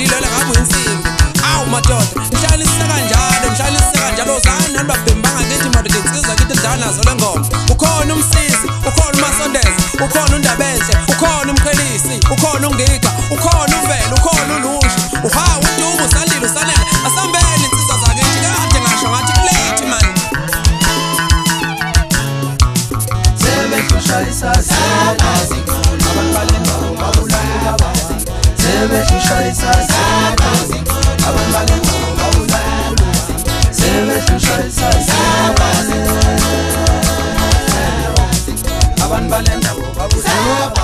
lilela ngabe insimbi awu madoda mhlalisa kanjalo zani nababhemba ngakithi madoda insizwa kithi dana nazo lengoma ukhona umsisi ukhona umasondeza ukhona undabenhle ukhona umkhelisi ukhona ungiga ukhona uvela ukhona ulusha uhawu udumo usalile usalela asambeni insizwa zakithi kade ngasho ngathi kulate man sebehlushayisa abantu balendawo babulala abazi sebehlushayisa abantu balendawo babulala sebehlushayisa abantu balendawo babulala